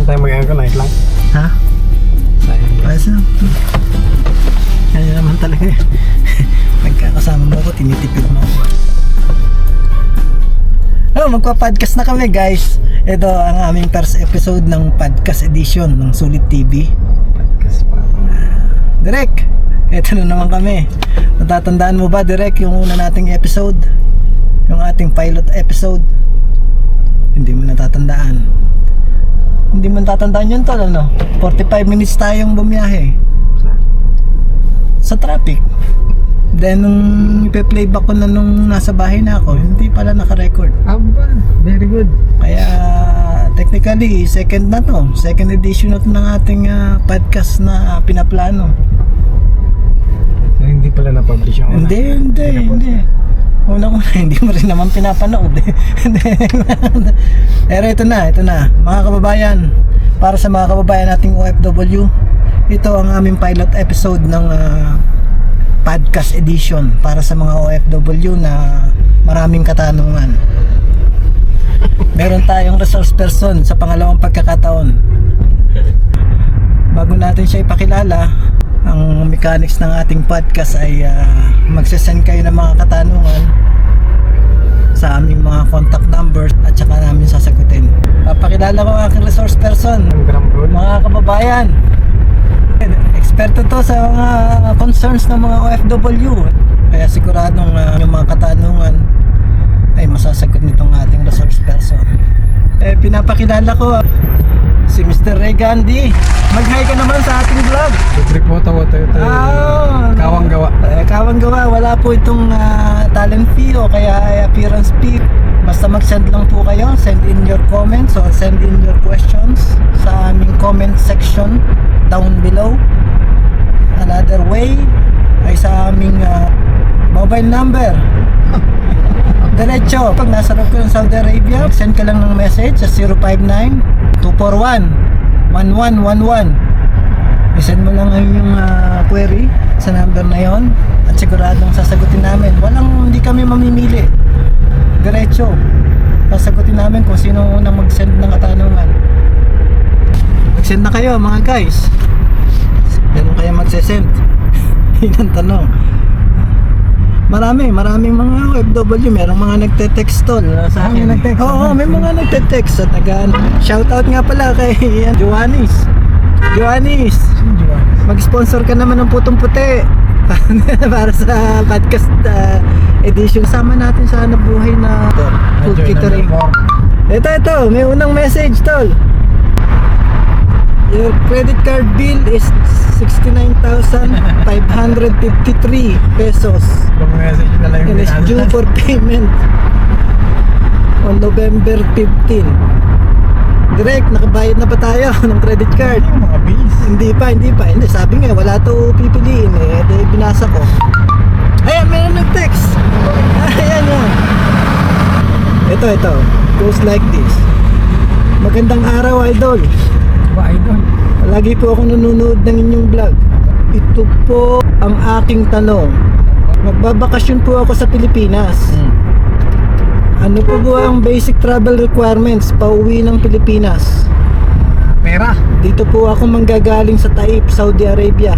Saan tayo mag-aircon? Night lang? Ha? Ayos na. Kaya naman talaga eh. Pagkakasama mo ko, tinitipid mo ako. Oh, magpa-podcast na kami guys. Ito ang aming first episode ng podcast edition ng Sulit TV. Podcast pa. Direk, ito na naman kami. Natatandaan mo ba, Direk, yung una nating episode? Yung ating pilot episode? Hindi mo natatandaan. Hindi mo natatandaan yun tol, ano? 45 minutes tayong bumiyahe sa traffic. Then nung ipe-playback ko na nung nasa bahay na ako, hindi pala naka-record. Aba, very good. Kaya technically, second na to. Second edition na to ng ating podcast na pinaplano. So, hindi pala na-publish yung una? Hindi. Unang-una, hindi mo rin naman pinapanood eh. Pero ito na. Mga kababayan, para sa mga kababayan nating OFW, ito ang aming pilot episode ng podcast edition para sa mga OFW na maraming katanungan. Meron tayong resource person sa pangalawang pagkakataon. Bago natin siya ipakilala, ang mechanics ng ating podcast ay magsasend kayo ng mga katanungan sa aming mga contact numbers at saka namin sasagutin. Papakilala ko ang aking resource person. Mga kababayan, eksperto to sa mga concerns ng mga OFW. Kaya siguradong yung mga katanungan ay masasagot nitong ating resource person. Pinapakilala ko si Mr. Ray Gandhi. Mag-hi ka naman sa ating vlog. Kawang gawa. Kawang gawa. Wala po itong talent fee o kaya appearance fee. Basta mag-send lang po kayo. Send in your comments or send in your questions sa aming comment section down below. Another way ay sa aming mobile number. Diretso, pag nasa loob ka ng Saudi Arabia, send ka lang ng message sa 059-241-1111. I-send mo lang yung query sa number na yon at siguradong sasagutin namin. Hindi kami mamimili. Diretso, sasagutin namin kung sino unang mag-send ng katanungan. Mag-send na kayo mga guys. Meron kayo magsesend. Yun ang tanong. Maraming mga OFW, merong mga nagte-text tol sa akin. Oo, may mga nagte-text at shoutout nga pala kay Joannis. Mag-sponsor ka naman ng putong puti para sa podcast edition. Sama natin sa buhay na food catering. Ito, may unang message tol. Your credit card bill is 69,553 pesos. Pag-message na lang And is due for payment on November 15. Direct, nakabayad na ba tayo ng credit card? Yung mga bills. Hindi pa. Hindi, sabi nga, wala to pipiliin eh. Di binasa ko. Ayan, meron nag-text. Ayan yun. Ito. Goes like this. Magandang araw, idol. Idol. Lagi po ako nanonood ng inyong vlog. Ito po ang aking tanong. Magbabakasyon po ako sa Pilipinas. Ano po ba ang basic travel requirements pauwi ng Pilipinas? Pera. Dito po ako manggagaling sa Taif, Saudi Arabia.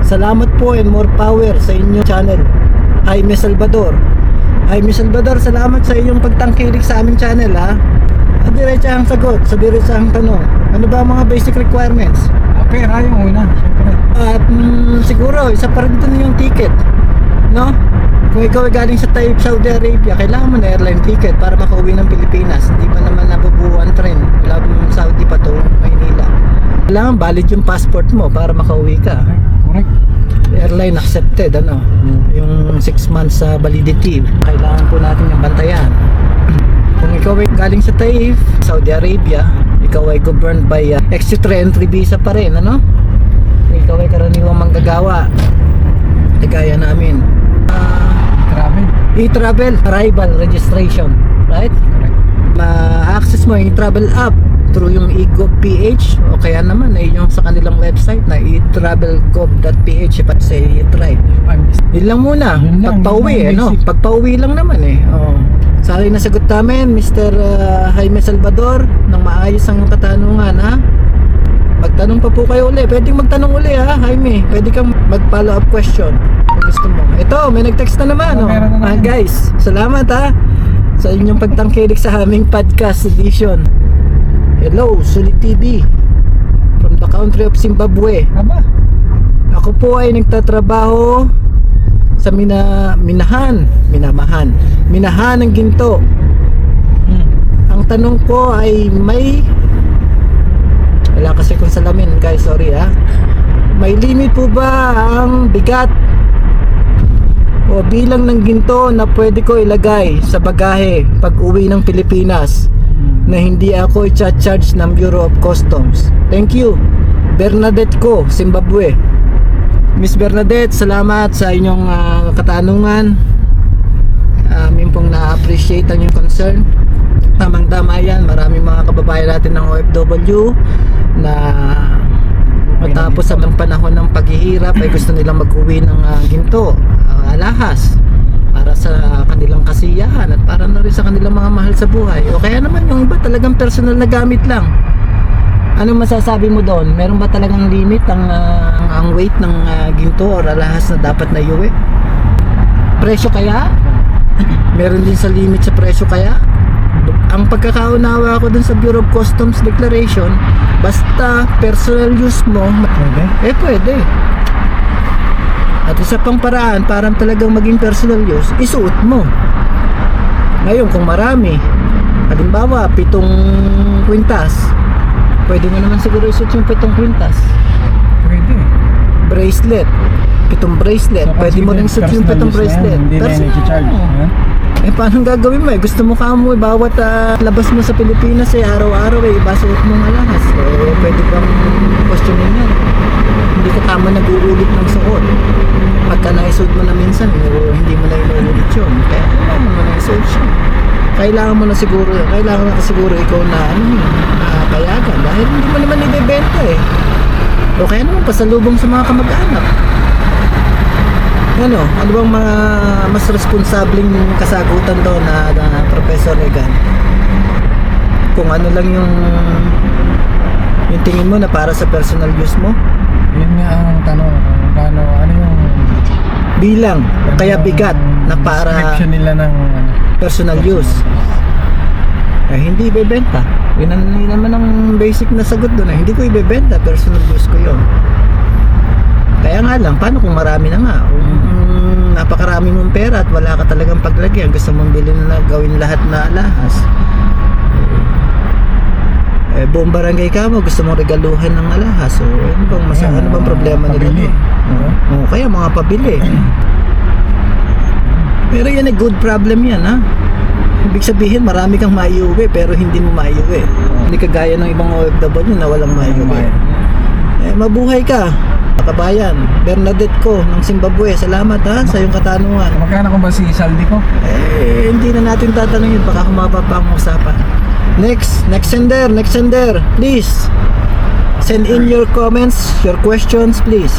Salamat po and more power sa inyong channel. Jaime Salvador, salamat sa iyong pagtangkilik sa aming channel ha. Diretsahang sagot sa diretsahang tanong. Ano ba ang mga basic requirements? Pera yung una, syempre. At siguro isa pa rin dun yung ticket, no? Kung ikaw ay galing sa Taif, Saudi Arabia, kailangan mo na airline ticket para makauwi ng Pilipinas. Hindi pa naman nabubuo ang train mula Saudi pa to Maynila. Kailangan valid yung passport mo para makauwi ka. Correct. Airline accepted, yung 6 months validity. Kailangan po natin yung bantayan. Kung ikaw ay galing sa Taif, Saudi Arabia, ikaw ay governed by exit entry visa pa rin, Kung ikaw ay karaniwang manggagawa, kagaya namin, e-travel arrival registration, right? Ma-access mo yung travel app through yung eGov.ph o kaya naman ay yung sa kanilang website na etravelgov.ph if I say it right. Yun lang muna. Yun lang, Pagpauwi yun lang, basic. Pagpauwi lang naman Sana yung nasagot namin, Mr. Jaime Salvador, ng maayos ang katanungan, ha? Magtanong pa po kayo uli. Pwedeng magtanong uli, ha, Jaime? Pwede kang mag-follow up question kung gusto mo. Ito, may nag-text na naman, Meron na naman. guys, salamat, ha, sa inyong pagtangkilik sa aming podcast edition. Hello, Sulit TV from the country of Zimbabwe. Aba, Ako po ay nagtatrabaho sa minahan ng ginto. Ang tanong ko ay wala kasi kung salamin, guys, sorry, ha. May limit po ba ang bigat o bilang ng ginto na pwede ko ilagay sa bagahe pag uwi ng Pilipinas na hindi ako i-charge ng Bureau of Customs? Thank you, Bernadette ko, Zimbabwe. Miss Bernadette, salamat sa inyong katanungan. Amin pong na-appreciate ang inyong concern. Tamang-tama yan. Maraming mga kababayan natin ng OFW na matapos sa panahon ng paghihirap ay gusto nilang mag-uwi ng ginto, alahas, para sa kanilang kasiyahan at para na rin sa kanilang mga mahal sa buhay. O kaya naman yung iba talagang personal na gamit lang. Anong masasabi mo doon? Meron ba talagang limit ang weight ng ginto o alahas na dapat na iuwi? Presyo kaya? Meron din sa limit sa presyo kaya? Ang pagkakaunawa ko dun sa Bureau of Customs Declaration, basta personal use mo, pwede? Pwede. At isa pang paraan, parang talagang maging personal use, isuot mo. Ngayon, kung marami, halimbawa, 7 kwintas, pwede mo naman siguro isuot yung 7 kwintas. Pwede. Bracelet, 7 bracelet, So, pwede mo rin isuot yung 7 bracelet. Hindi na Personal. i-charge. Paano gagawin mo? Gusto mo ka mo, bawat labas mo sa Pilipinas araw-araw iba suot mong alahas. Pwede bang questionin yan? Hindi ka tama nag-uulit ng suot. Pagka naisuot mo na minsan, hindi mo na inuulit yun. Kaya kailangan mo na isuot siya. Kailangan mo na siguro ikaw na payagan dahil hindi mo naman ibebenta o kaya naman pasalubong sa mga kamag-anak. Ano bang mga mas responsableng kasagutan doon na Professor Regan? Kung ano lang yung tingin mo na para sa personal use mo? Yun nga ang tanong, paano, ano yung Bilang o kaya bigat na para description nila ng personal use? Hindi ibebenta. Yun naman ang basic na sagot doon. Hindi ko ibebenta, personal use ko yun. Kaya nga lang, paano kung marami na nga? Napakarami mong pera at wala ka talagang paglagyan, gusto mong bilhin na gawin lahat na alahas. Buong barangay ka mo, gusto mong regaluhan ng alahas. So, ano bang problema nila? Kaya mga pabili. Pero yan good problem yan, ha? Ibig sabihin, marami kang maiuwi pero hindi mo maiuwi. Hindi kagaya ng ibang OFW na walang maiuwi. Mabuhay ka, kabayan. Bernadette ko ng Zimbabwe, salamat, ha, sa iyong katanungan. Magkano ko ba si saldi ko? Hindi na natin tatanungin, baka humaba pa ang usapan. Next sender, please send in your comments, your questions, please,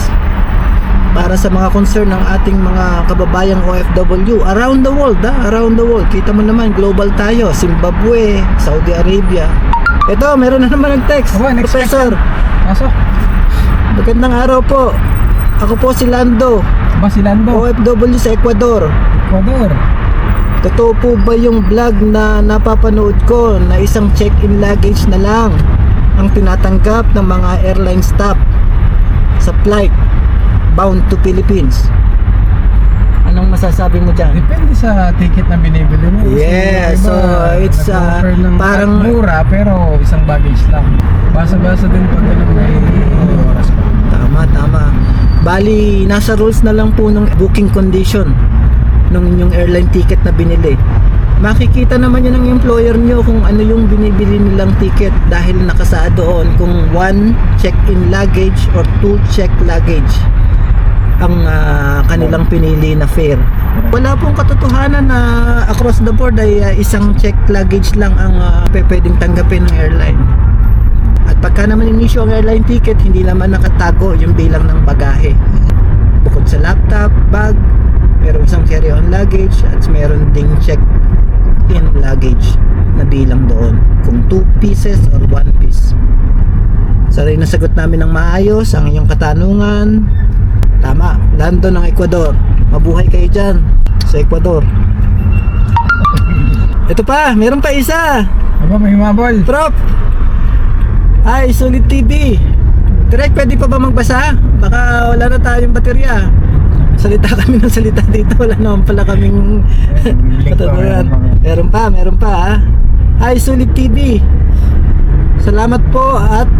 para sa mga concern ng ating mga kababayang OFW around the world, around the world. Kita mo naman, global tayo, Zimbabwe, Saudi Arabia. Ito, meron na naman nag-text. Professor, Pasok. magandang araw po. Ako po si Lando, OFW sa Ecuador. Totoo po ba yung vlog na napapanood ko na isang check-in luggage na lang ang tinatanggap ng mga airline staff sa flight bound to Philippines? Anong masasabi mo dyan? Depende sa ticket na binibili mo. Yeah, Kasi so it's nag-offer ng parang mura pero isang baggage lang. Basa-basa din pag may oras pa. Tama. Bali, nasa rules na lang po ng booking condition ng inyong airline ticket na binili. Makikita naman yun ng employer nyo kung ano yung binibili nilang ticket dahil nakasaad doon kung 1 check-in luggage or 2 check luggage ang kanilang pinili na fare. Wala pong katotohanan na across the board ay isang check luggage lang ang pwedeng tanggapin ng airline. pagka naman inisyo ang airline ticket, hindi naman nakatago yung bilang ng bagahe. Bukod sa laptop, bag, meron isang carry-on luggage at meron ding check-in luggage na bilang doon kung 2 pieces or 1 piece. So rin nasagot namin ng maayos ang inyong katanungan. Tama, Lando ng Ecuador. Mabuhay kayo dyan sa Ecuador. Ito pa, meron pa isa. Aba, may humabol. Prop! Ay, Sulit TV. Direk, pwede pa ba magbasa? Baka wala na tayong baterya. Salita kami ng salita dito. Wala naman pala kaming katuturan. Meron pa ha. Ay, Sulit TV. Salamat po at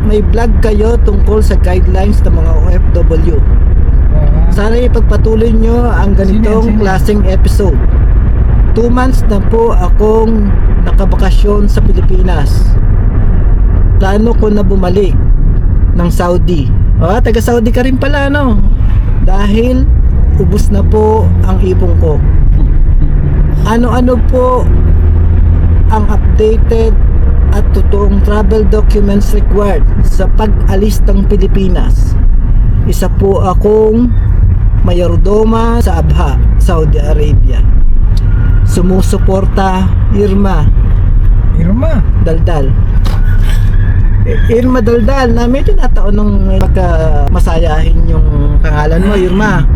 may vlog kayo tungkol sa guidelines ng mga OFW. Sana ipagpatuloy nyo ang ganitong klaseng episode. 2 months na po akong nakabakasyon sa Pilipinas. Plano ko na bumalik ng Saudi. Taga Saudi ka rin pala, no? Dahil ubos na po ang ipon ko. Ano-ano po ang updated at totoong travel documents required sa pag-alis ng Pilipinas? Isa po akong mayordoma sa Abha, Saudi Arabia. Sumusuporta Irma Daldal. Irma Daldal na medyo nataon nung masayahin yung pangalan mo, Irma.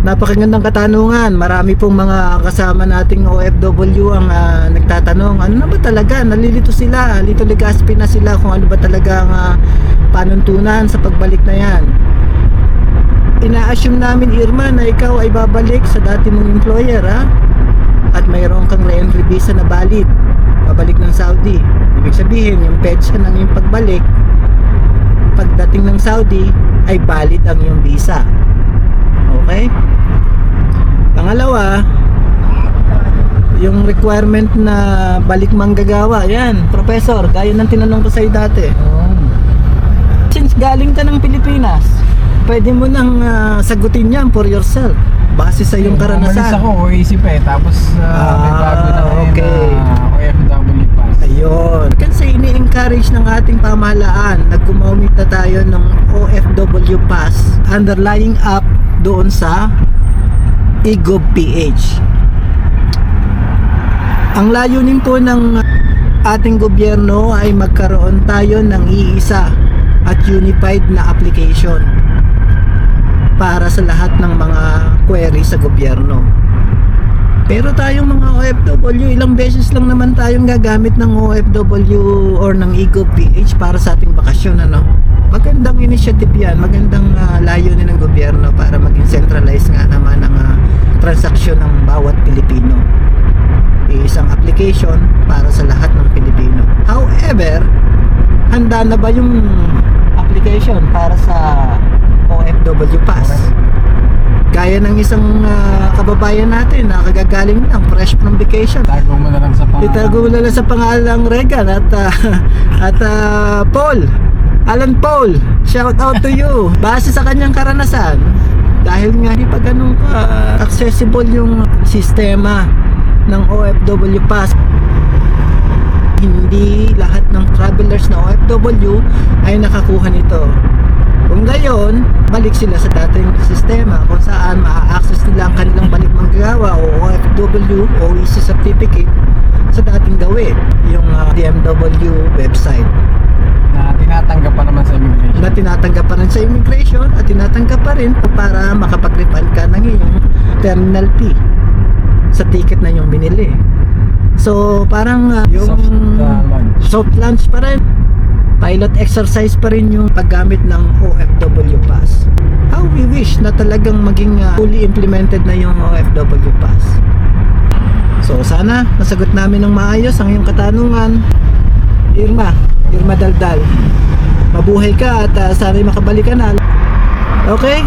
Napakagandang katanungan. Marami pong mga kasama nating OFW ang nagtatanong, ano na ba talaga? Nalilito sila, Lito Legazpi na sila kung ano ba talaga ang panuntunan sa pagbalik na yan. Ina-assume namin, Irma, na ikaw ay babalik sa dati mong employer, ha? At mayroon kang re-entry visa na valid, babalik ng Saudi. Ibig sabihin, yung petsa ng iyong pagbalik, pagdating ng Saudi, ay valid ang iyong visa. Okay? Pangalawa, yung requirement na balik manggagawa, yan, professor, gaya ng tinanong ko sa'yo dati. Since galing ka ng Pilipinas, pwede mo nang sagutin yan for yourself base sa iyong karanasan. Umalis ako, OAC pa eh. Tapos may bago na okay. OFW pass. Ayun. Kasi ini-encourage ng ating pamahalaan na gumamit na tayo ng OFW pass underlying up doon sa eGov.ph. Ang layunin po ng ating gobyerno ay magkaroon tayo ng iisa at unified na application para sa lahat ng mga query sa gobyerno. Pero tayong mga OFW, ilang beses lang naman tayong gagamit ng OFW or ng eGov.ph para sa ating bakasyon, ano? Magandang initiative yan, magandang layunin ng gobyerno para maging centralized nga naman ang transaksyon ng bawat Pilipino. Isang application para sa lahat ng Pilipino. However, handa na ba yung application para sa OFW pass? Gaya ng isang kababayan natin na kagagaling lang, fresh from vacation. Itago mo na lang sa pangalan. Itago mo na lang sa pangalang Regan at Paul. Alan Paul, shout out to you. Base sa kanyang karanasan, dahil nga hindi pa ganun accessible yung sistema ng OFW pass, hindi lahat ng travelers na OFW ay nakakuha nito. Kung gayon, balik sila sa dating sistema kung saan maa-access nila ang kanilang balik manggagawa o OFW o OEC certificate sa dating gawin, yung DMW website na tinatanggap pa naman sa immigration. Na tinatanggap pa rin sa immigration at tinatanggap pa rin para makapag-refund ka ng iyong terminal fee sa ticket na yung binili. So parang yung soft launch pa rin, pilot exercise pa rin yung paggamit ng OFW pass. How we wish na talagang maging fully implemented na yung OFW pass. So sana nasagot namin ng maayos ang iyong katanungan, Irma Daldal. Mabuhay ka at sana'y makabalik ka na. Okay?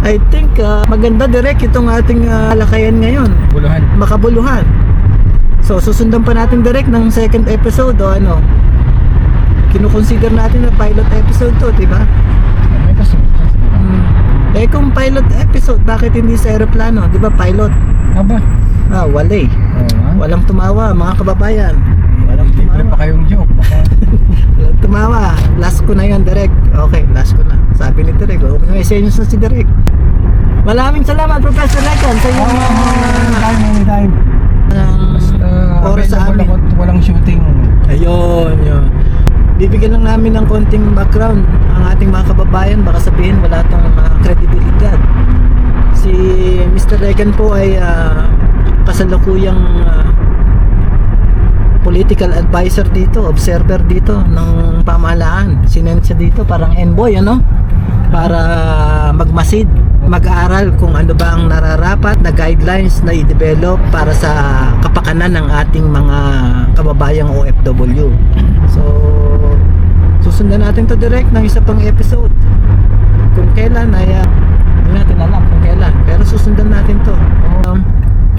I think maganda direct itong ating lakayan ngayon. Makabuluhan. So susundan pa natin direct ng second episode o ano. Kinukonsider natin na pilot episode to, diba? May kasunod. Kung pilot episode, bakit hindi sa aeroplano? Diba pilot? Aba? Wala eh. Walang tumawa, mga kababayan. Walang Libre tumawa. pa kayong joke. Baka last ko na yan, Direk. Okay, last ko na. Sabi ni Direk, may senyos na si Direk. Maraming salamat, Professor Regan, sa inyong Anytime. oras sa amin. Available ako, walang shooting. Ayun, yun. Bibigyan lang namin ng konting background ang ating mga kababayan. Baka sabihin wala tong kredibilidad. Si Mr. Regan po ay kasalukuyang political advisor dito, observer dito ng pamahalaan. Sinend siya dito parang envoy, ano? Para magmasid, mag-aaral kung ano ba ang nararapat na guidelines na i-develop para sa kapakanan ng ating mga kababayang OFW. So, susundan natin to direct ng isa pang episode. Kung kailan ay hindi natin alam kung kailan, pero susundan natin to.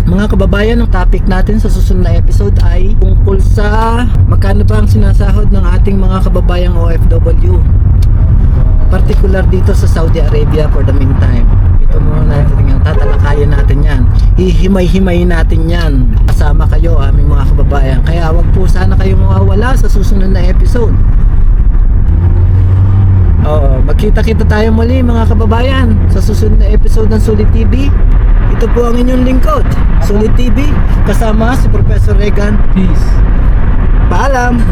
Mga kababayan, ang topic natin sa susunod na episode ay tungkol sa magkano ba ang sinasahod ng ating mga kababayang OFW, particular dito sa Saudi Arabia for the meantime. Ito muna natin yan, tatalakayan natin yan, hihimay-himayin natin yan kasama kayo, aming mga kababayan. Kaya wag po sana kayong mawawala sa susunod na episode. Magkita-kita tayo muli mga kababayan sa susunod na episode ng Sulit TV. Ito po ang inyong lingkod, Sulit TV, kasama si Professor Regan. Peace. Paalam!